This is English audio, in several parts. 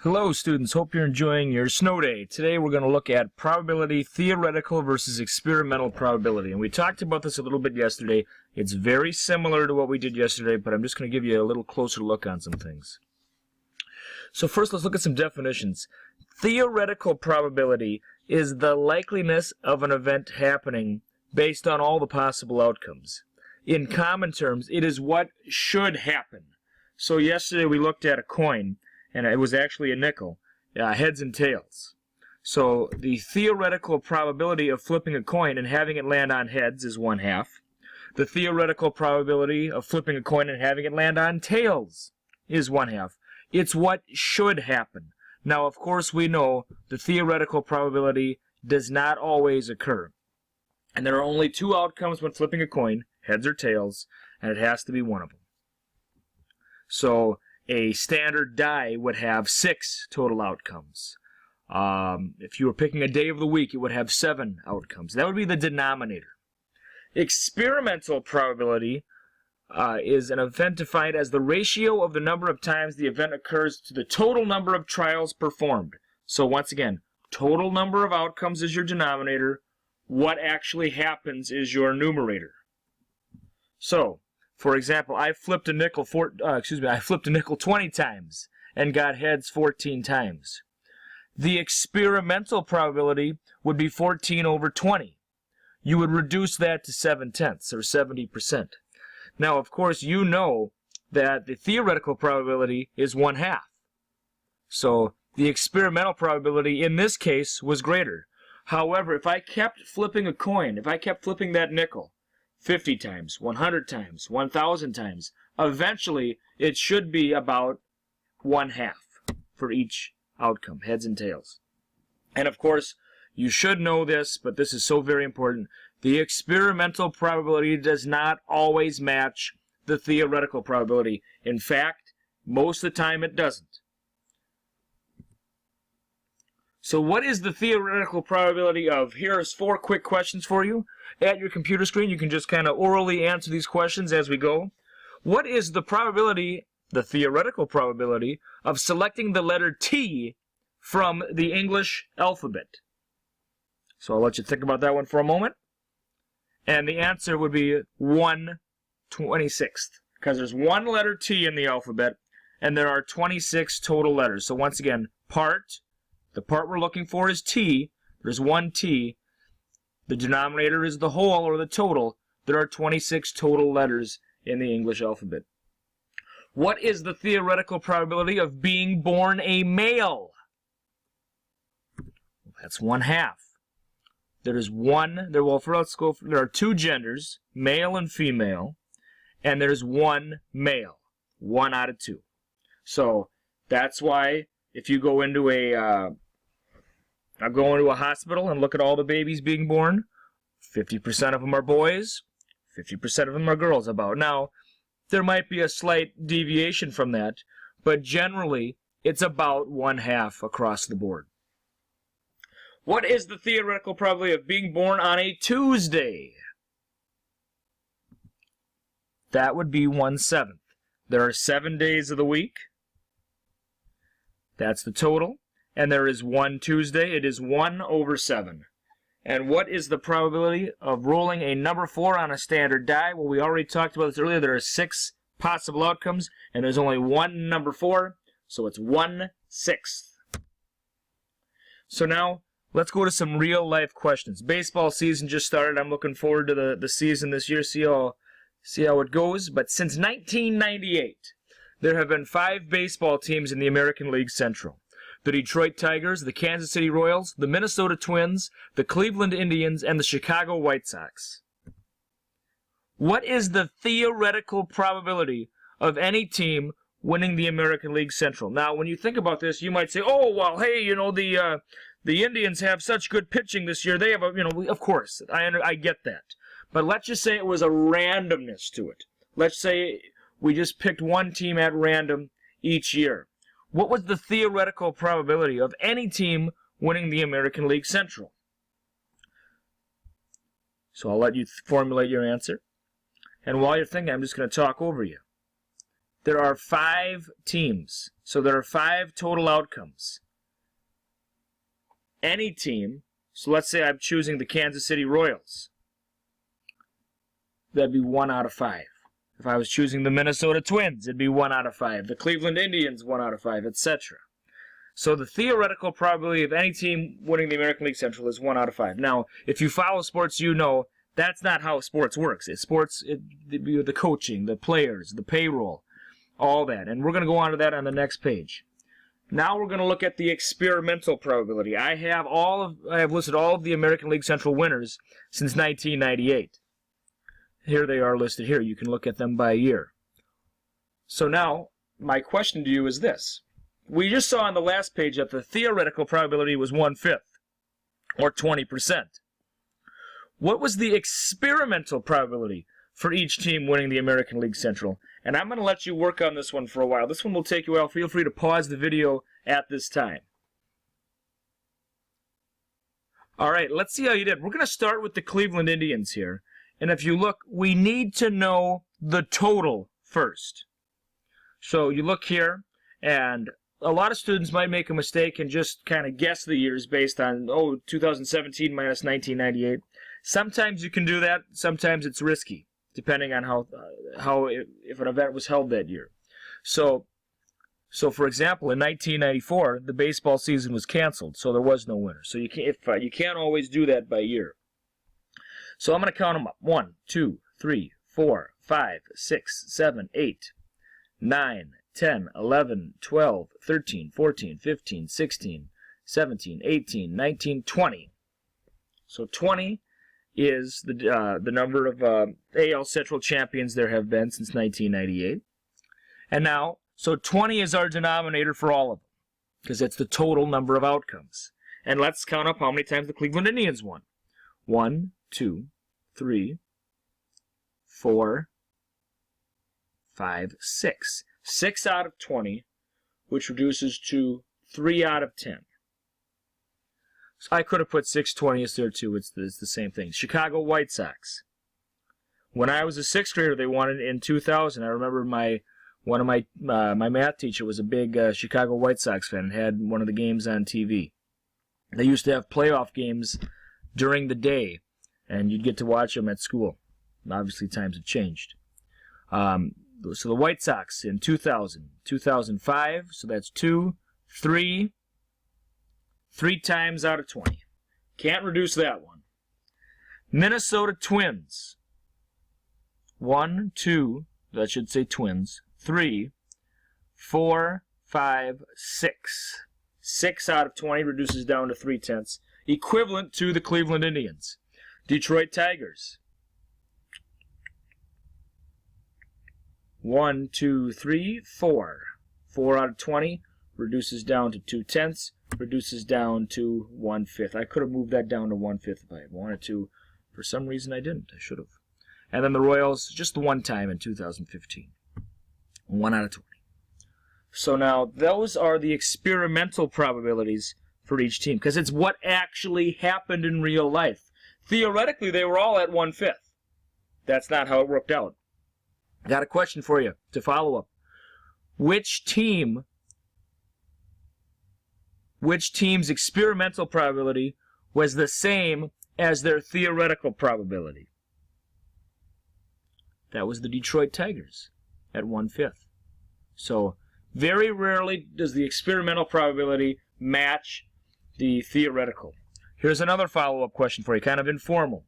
Hello students, hope you're enjoying your snow day. Today we're going to look at probability, theoretical versus experimental probability. And we talked about this a little bit yesterday. It's very similar to what we did yesterday, but I'm just going to give you a little closer look on some things. So first let's look at some definitions. Theoretical probability is the likeliness of an event happening based on all the possible outcomes. In common terms, it is what should happen. So yesterday we looked at a coin, and it was actually a nickel, heads and tails. So the theoretical probability of flipping a coin and having it land on heads is 1/2. The theoretical probability of flipping a coin and having it land on tails is 1/2. It's what should happen. Now, of course, we know the theoretical probability does not always occur. And there are only two outcomes when flipping a coin, heads or tails, and it has to be one of them. So a standard die would have 6 total outcomes. If you were picking a day of the week, it would have 7 outcomes. That would be the denominator. Experimental probability is an event defined as the ratio of the number of times the event occurs to the total number of trials performed. So once again, total number of outcomes is your denominator. What actually happens is your numerator. So, for example, I flipped a nickel 20 times and got heads 14 times. The experimental probability would be 14 over 20. You would reduce that to 7/10 or 70%. Now, of course, you know that the theoretical probability is 1/2. So the experimental probability in this case was greater. However, if I kept flipping a coin, if I kept flipping that nickel 50 times, 100 times, 1,000 times, eventually it should be about 1/2 for each outcome, heads and tails. And of course, you should know this, but this is so very important. The experimental probability does not always match the theoretical probability. In fact, most of the time it doesn't. So what is the theoretical probability of? Here's 4 quick questions for you. At your computer screen, you can just kind of orally answer these questions as we go. What is the probability, the theoretical probability, of selecting the letter T from the English alphabet? So I'll let you think about that one for a moment. And the answer would be 1/26th, because there's one letter T in the alphabet, and there are 26 total letters. So once again, the part we're looking for is T. There's one T. The denominator is the whole or the total. There are 26 total letters in the English alphabet. What is the theoretical probability of being born a male? That's 1/2. There are 2 genders, male and female, and there's 1 male, 1 out of 2. So that's why if you go into a hospital and look at all the babies being born, 50% of them are boys, 50% of them are girls about. Now, there might be a slight deviation from that, but generally, it's about 1/2 across the board. What is the theoretical probability of being born on a Tuesday? That would be 1/7. There are 7 days of the week. That's the total. And there is 1 Tuesday. It is 1/7. And what is the probability of rolling a number 4 on a standard die? Well, we already talked about this earlier. There are 6 possible outcomes, and there's only 1 number 4, so it's 1/6. So now, let's go to some real-life questions. Baseball season just started. I'm looking forward to the season this year, see how it goes. But since 1998, there have been 5 baseball teams in the American League Central. The Detroit Tigers, the Kansas City Royals, the Minnesota Twins, the Cleveland Indians, and the Chicago White Sox. What is the theoretical probability of any team winning the American League Central? Now, when you think about this, you might say, oh, well, hey, you know, the Indians have such good pitching this year. They have of course, I get that. But let's just say it was a randomness to it. Let's say we just picked one team at random each year. What was the theoretical probability of any team winning the American League Central? So I'll let you formulate your answer. And while you're thinking, I'm just going to talk over you. there are 5 teams. So there are 5 total outcomes. Any team, so let's say I'm choosing the Kansas City Royals. That'd be 1 out of 5. If I was choosing the Minnesota Twins, it'd be 1 out of 5. The Cleveland Indians, 1 out of 5, etc. So the theoretical probability of any team winning the American League Central is 1 out of 5. Now, if you follow sports, you know that's not how sports works. The coaching, the players, the payroll, all that. And we're going to go on to that on the next page. Now we're going to look at the experimental probability. I have listed all of the American League Central winners since 1998. Here they are listed here. You can look at them by year. So now, my question to you is this. We just saw on the last page that the theoretical probability was 1/5, or 20%. What was the experimental probability for each team winning the American League Central? And I'm going to let you work on this one for a while. This one will take you a while. Feel free to pause the video at this time. All right, let's see how you did. We're going to start with the Cleveland Indians here. And if you look, we need to know the total first. So you look here, and a lot of students might make a mistake and just kind of guess the years based on, 2017 minus 1998. Sometimes you can do that. Sometimes it's risky, depending on if an event was held that year. So for example, in 1994, the baseball season was canceled, so there was no winner. So you can't always do that by year. So I'm going to count them up. 1, 2, 3, 4, 5, 6, 7, 8, 9, 10, 11, 12, 13, 14, 15, 16, 17, 18, 19, 20. So 20 is the number of AL Central champions there have been since 1998. And now, so 20 is our denominator for all of them, because it's the total number of outcomes. And let's count up how many times the Cleveland Indians won. 1, 2, 3, 4, 5, 6. 6 out of 20, which reduces to 3 out of 10. So I could have put 6/20 there too. It's the same thing. Chicago White Sox. When I was a 6th grader, they won it in 2000. I remember my math teacher was a big Chicago White Sox fan and had one of the games on TV. They used to have playoff games during the day, and you'd get to watch them at school. Obviously, times have changed. So the White Sox in 2000, 2005, so that's 2, 3 times out of 20. Can't reduce that one. Minnesota Twins. 1, 2, that should say Twins. 3, 4, 5, 6. 6 out of 20 reduces down to 3/10, equivalent to the Cleveland Indians. Detroit Tigers. 1, 2, 3, 4. 4 out of 20 reduces down to 2/10, reduces down to 1/5. I could have moved that down to 1/5 if I had wanted to. For some reason I didn't. I should have. And then the Royals, just the one time in 2015. 1 out of 20. So now, those are the experimental probabilities for each team, because it's what actually happened in real life. Theoretically, they were all at 1/5. That's not how it worked out. I got a question for you to follow up. Which team's experimental probability was the same as their theoretical probability? That was the Detroit Tigers at 1/5. So very rarely does the experimental probability match the theoretical. Here's another follow-up question for you, kind of informal.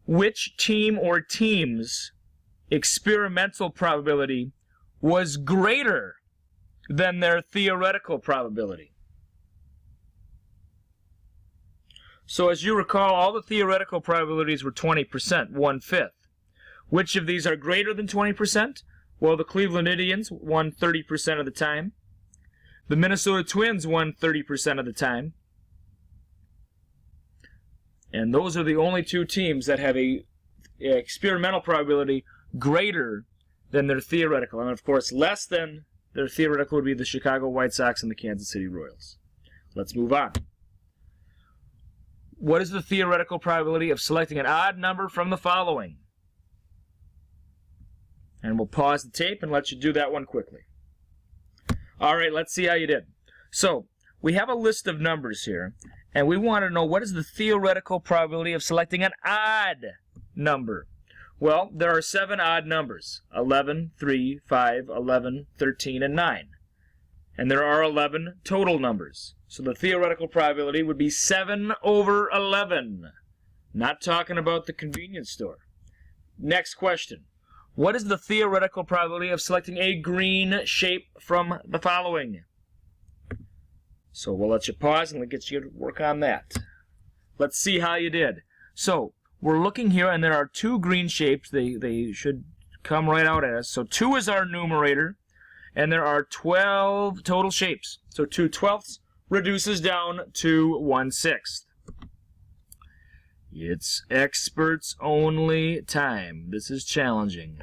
Which team or teams' experimental probability was greater than their theoretical probability? So as you recall, all the theoretical probabilities were 20%, 1/5. Which of these are greater than 20%? Well, the Cleveland Indians won 30% of the time. The Minnesota Twins won 30% of the time. And those are the only two teams that have a experimental probability greater than their theoretical. And of course, less than their theoretical would be the Chicago White Sox and the Kansas City Royals. Let's move on. What is the theoretical probability of selecting an odd number from the following? And we'll pause the tape and let you do that one quickly. All right, let's see how you did. So, we have a list of numbers here, and we want to know what is the theoretical probability of selecting an odd number. Well, there are 7 odd numbers: 11, 3, 5, 11, 13, and 9. And there are 11 total numbers. So the theoretical probability would be 7 over 11. Not talking about the convenience store. Next question. What is the theoretical probability of selecting a green shape from the following? So we'll let you pause and we'll get you to work on that. Let's see how you did. So we're looking here, and there are 2 green shapes. They should come right out at us. So 2 is our numerator, and there are 12 total shapes. So 2/12 reduces down to 1/6. It's experts only time. This is challenging.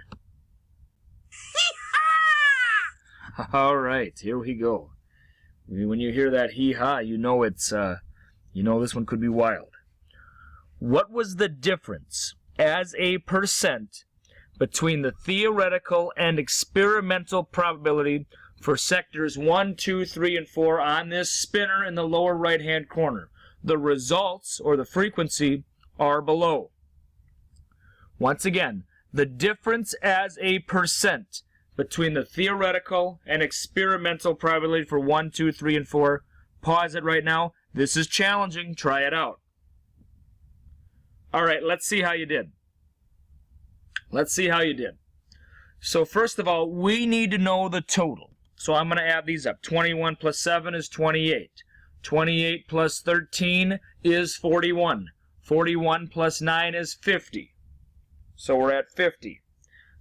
All right, here we go. When you hear that hee-haw, you know it's this one could be wild. What was the difference as a percent between the theoretical and experimental probability for sectors 1, 2, 3, and 4 on this spinner in the lower right-hand corner? The results, or the frequency, are below. Once again, the difference as a percent between the theoretical and experimental probability for 1, 2, 3, and 4. Pause it right now. This is challenging. Try it out. All right, let's see how you did. Let's see how you did. So first of all, we need to know the total. So I'm going to add these up. 21 plus 7 is 28. 28 plus 13 is 41. 41 plus 9 is 50. So we're at 50.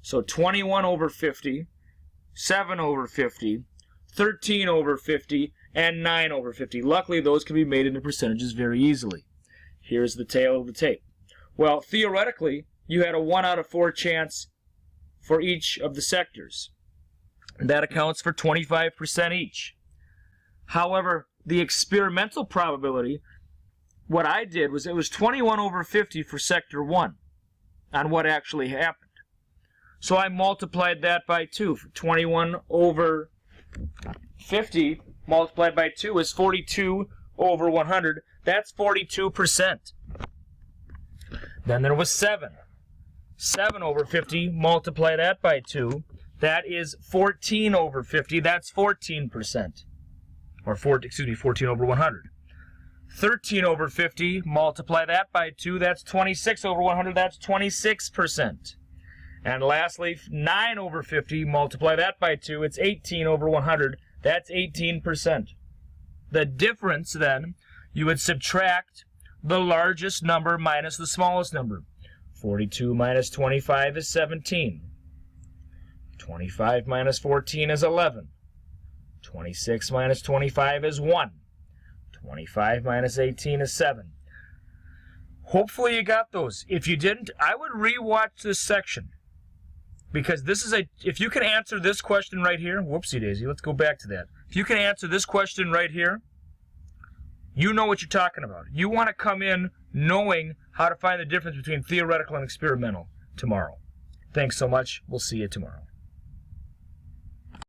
So 21 over 50, 7 over 50, 13 over 50, and 9 over 50. Luckily, those can be made into percentages very easily. Here's the tail of the tape. Well, theoretically, you had a 1 out of 4 chance for each of the sectors. That accounts for 25% each. However, the experimental probability, what I did was it was 21 over 50 for sector 1 on what actually happened. So I multiplied that by 2. 21 over 50 multiplied by 2 is 42 over 100. That's 42%. Then there was 7. 7 over 50, multiply that by 2. That is 14 over 50. That's 14%. Or 14 over 100. 13 over 50, multiply that by 2. That's 26 over 100. That's 26%. And lastly, 9 over 50, multiply that by 2. It's 18 over 100. That's 18%. The difference, then, you would subtract the largest number minus the smallest number. 42 minus 25 is 17. 25 minus 14 is 11. 26 minus 25 is 1. 25 minus 18 is 7. Hopefully you got those. If you didn't, I would re-watch this section. Because this is if you can answer this question right here, whoopsie daisy, let's go back to that. If you can answer this question right here, you know what you're talking about. You want to come in knowing how to find the difference between theoretical and experimental tomorrow. Thanks so much. We'll see you tomorrow.